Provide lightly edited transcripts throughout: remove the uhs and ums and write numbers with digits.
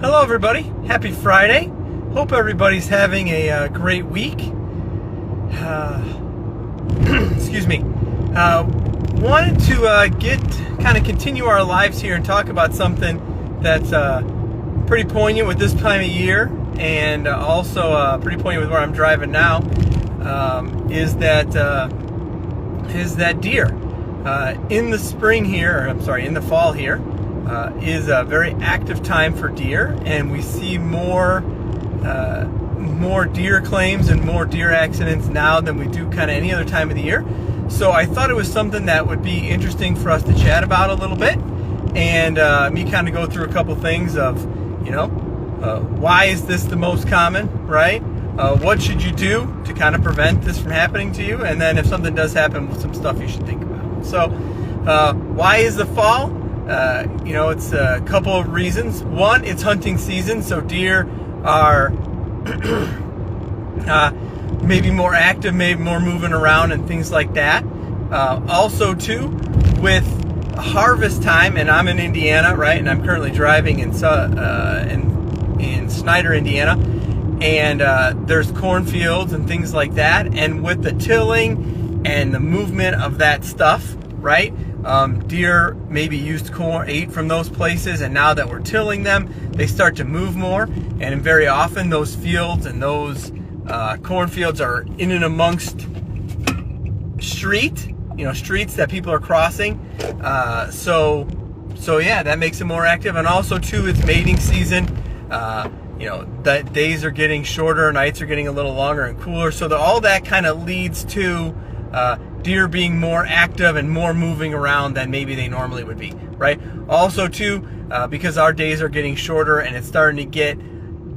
Hello everybody, happy Friday. Hope everybody's having a great week. Excuse me. Wanted to continue our lives here and talk about something that's pretty poignant with this time of year, and also pretty poignant with where I'm driving now. Is that deer in the spring here, or I'm sorry, in the fall here, is a very active time for deer, and we see more deer claims and more deer accidents now than we do kind of any other time of the year. So I thought it was something that would be interesting for us to chat about a little bit, and me kind of go through a couple things of, why is this the most common, right? What should you do to kind of prevent this from happening to you? And then if something does happen, some stuff you should think about. So why is the fall? It's a couple of reasons. One, it's hunting season, so deer are maybe more active, maybe more moving around and things like that. Also, too, with harvest time, and I'm in Indiana, right, and I'm currently driving in Snyder, Indiana, and there's cornfields and things like that, and with the tilling and the movement of that stuff, right, deer maybe ate from those places, and now that we're tilling them, they start to move more, and very often those fields and those cornfields are in and amongst streets that people are crossing. So yeah, that makes it more active. And also too, it's mating season. The days are getting shorter, nights are getting a little longer and cooler. So all that kind of leads to deer being more active and more moving around than maybe they normally would be, right? Also too, because our days are getting shorter and it's starting to get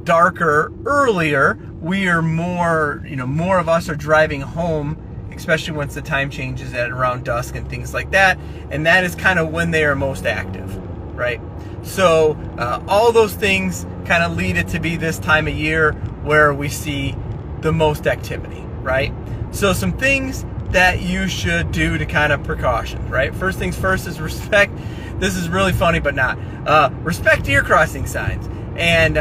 darker earlier, we are more of us are driving home, especially once the time changes at around dusk and things like that, and that is kind of when they are most active, right? So all those things kind of lead it to be this time of year where we see the most activity, right? So some things that you should do to kind of precautions, right? First things first is respect. This is really funny, but not. Respect deer crossing signs. And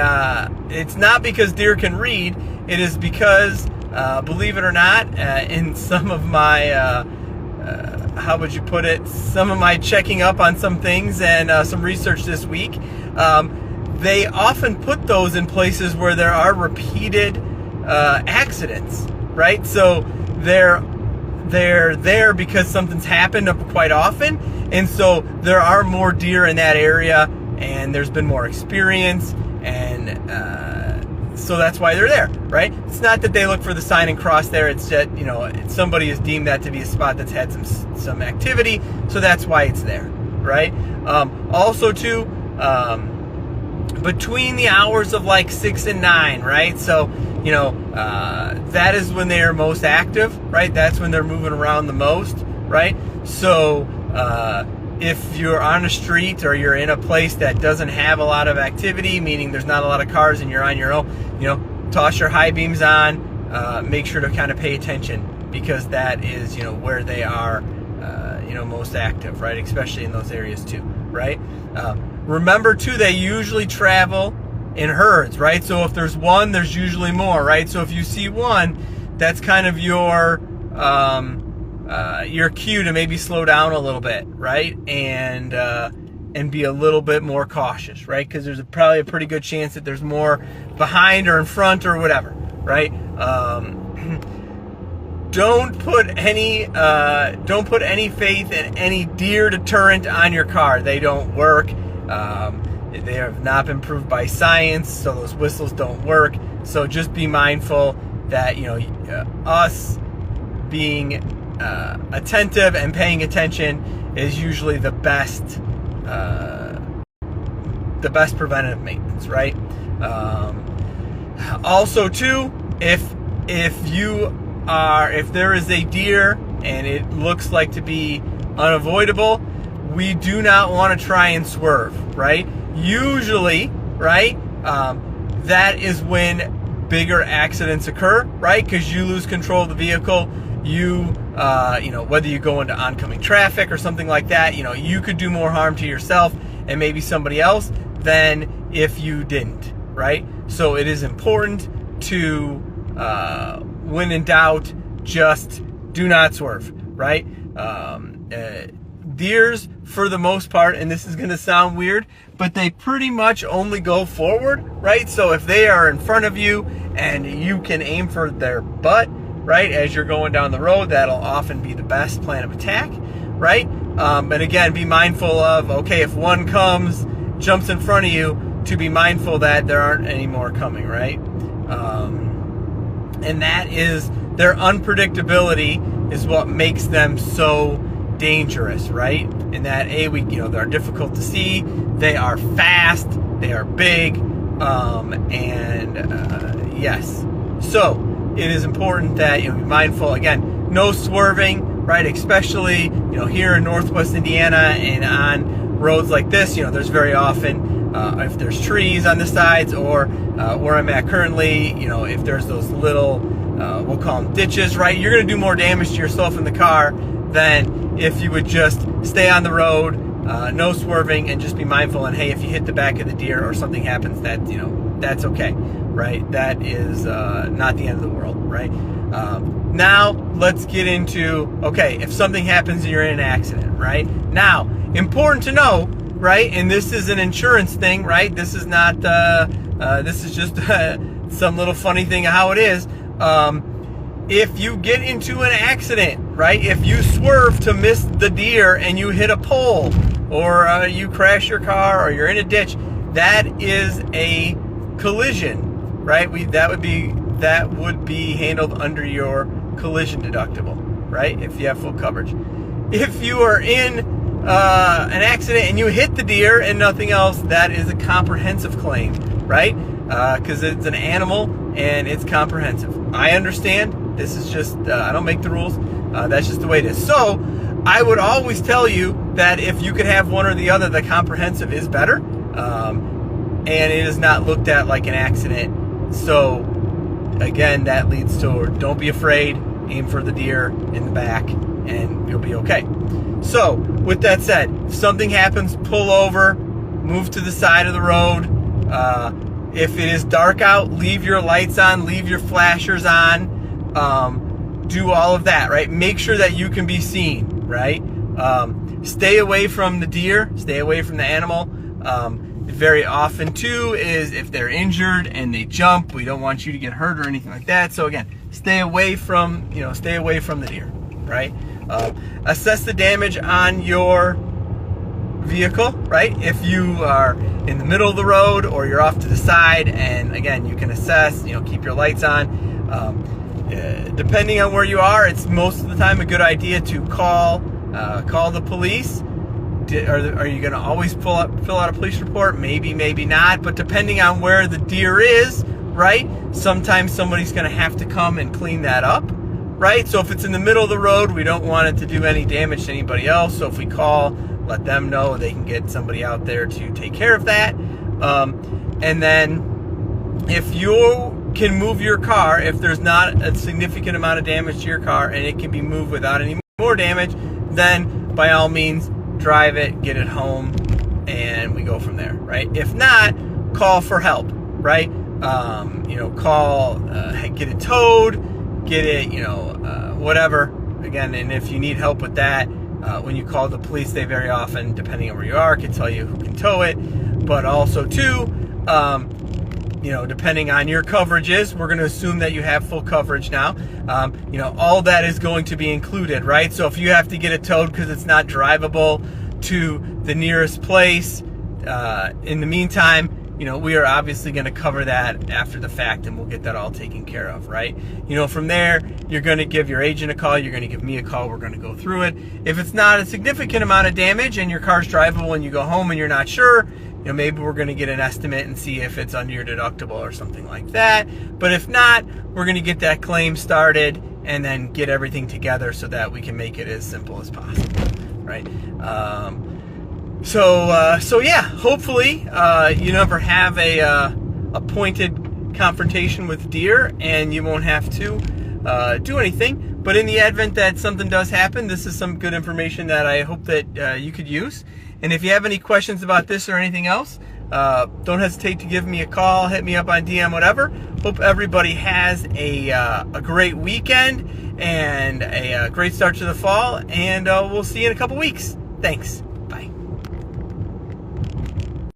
it's not because deer can read. It is because, believe it or not, in some of my, how would you put it, some of my checking up on some things and some research this week, they often put those in places where there are repeated accidents, right? So they're there because something's happened quite often, and so there are more deer in that area, and there's been more experience, and so that's why they're there, right? It's not that they look for the sign and cross there. It's that somebody has deemed that to be a spot that's had some activity, so that's why it's there, right? Also too, between the hours of like 6 and 9, right? So that is when they are most active, right? That's when they're moving around the most, right? So if you're on a street or you're in a place that doesn't have a lot of activity, meaning there's not a lot of cars and you're on your own, toss your high beams on, make sure to kind of pay attention, because that is, where they are, most active, right? Especially in those areas too, right? Remember too, they usually travel in herds, right? So if there's one, there's usually more, right? So if you see one, that's kind of your cue to maybe slow down a little bit, right? And be a little bit more cautious, right? Because there's probably a pretty good chance that there's more behind or in front or whatever, right? Don't put any faith in any deer deterrent on your car. They don't work. They have not been proved by science, so those whistles don't work. So just be mindful that us being attentive and paying attention is usually the best preventative maintenance, right? Also too, if there is a deer and it looks like to be unavoidable, we do not want to try and swerve, right? Usually, right, that is when bigger accidents occur, right? Because you lose control of the vehicle. Whether you go into oncoming traffic or something like that, you could do more harm to yourself and maybe somebody else than if you didn't, right? So it is important to, when in doubt, just do not swerve, right? Deers, for the most part, and this is going to sound weird, but they pretty much only go forward, right? So if they are in front of you and you can aim for their butt, right, as you're going down the road, that'll often be the best plan of attack, right? And again, be mindful of, okay, if one comes, jumps in front of you, to be mindful that there aren't any more coming, right? And that is, their unpredictability is what makes them so dangerous, right? In that, they're difficult to see, they are fast, they are big, yes. So it is important that be mindful. Again, no swerving, right? Especially here in Northwest Indiana and on roads like this. There's very often if there's trees on the sides, or where I'm at currently, if there's those little we'll call them ditches, right? You're going to do more damage to yourself in the car than if you would just stay on the road, no swerving, and just be mindful. And hey, if you hit the back of the deer or something happens, that that's okay, right? That is not the end of the world, right? Now let's get into, okay, if something happens and you're in an accident, right? Now, important to know, right? And this is an insurance thing, right? This is not, this is just some little funny thing of how it is. If you get into an accident, right? If you swerve to miss the deer and you hit a pole, or you crash your car, or you're in a ditch, that is a collision, right? That would be handled under your collision deductible, right? If you have full coverage. If you are in an accident and you hit the deer and nothing else, that is a comprehensive claim, right? Because it's an animal and it's comprehensive. I understand. This is just, I don't make the rules. That's just the way it is. So I would always tell you that if you could have one or the other, the comprehensive is better. And it is not looked at like an accident. So again, that leads to, don't be afraid, aim for the deer in the back, and you'll be okay. So with that said, if something happens, pull over, move to the side of the road. If it is dark out, leave your lights on, leave your flashers on. Do all of that, right? Make sure that you can be seen, right? Stay away from the deer, stay away from the animal. Very often too is if they're injured and they jump, we don't want you to get hurt or anything like that. So again, stay away from the deer, right? Assess the damage on your vehicle, right? If you are in the middle of the road or you're off to the side, and again, you can assess, keep your lights on. Depending on where you are, it's most of the time a good idea to call the police. Are you going to always fill out a police report? Maybe, maybe not. But depending on where the deer is, right? Sometimes somebody's going to have to come and clean that up, right? So if it's in the middle of the road, we don't want it to do any damage to anybody else. So if we call, let them know, they can get somebody out there to take care of that. And then if you can move your car, if there's not a significant amount of damage to your car and it can be moved without any more damage, then by all means, drive it, get it home, and we go from there, right? If not, call for help, right? Call, get it towed, get it, whatever. Again, and if you need help with that, when you call the police, they very often, depending on where you are, can tell you who can tow it. But also too, depending on your coverages, we're going to assume that you have full coverage now. All that is going to be included, right? So if you have to get it towed because it's not drivable to the nearest place, in the meantime, we are obviously going to cover that after the fact, and we'll get that all taken care of, right? From there, you're going to give your agent a call, you're going to give me a call, we're going to go through it. If it's not a significant amount of damage and your car's drivable and you go home and you're not sure, maybe we're going to get an estimate and see if it's under your deductible or something like that. But if not, we're going to get that claim started and then get everything together so that we can make it as simple as possible, right? So yeah, hopefully you never have a pointed confrontation with deer and you won't have to do anything. But in the event that something does happen, this is some good information that I hope that you could use. And if you have any questions about this or anything else, don't hesitate to give me a call, hit me up on DM, whatever. Hope everybody has a great weekend and a great start to the fall, and we'll see you in a couple weeks. Thanks.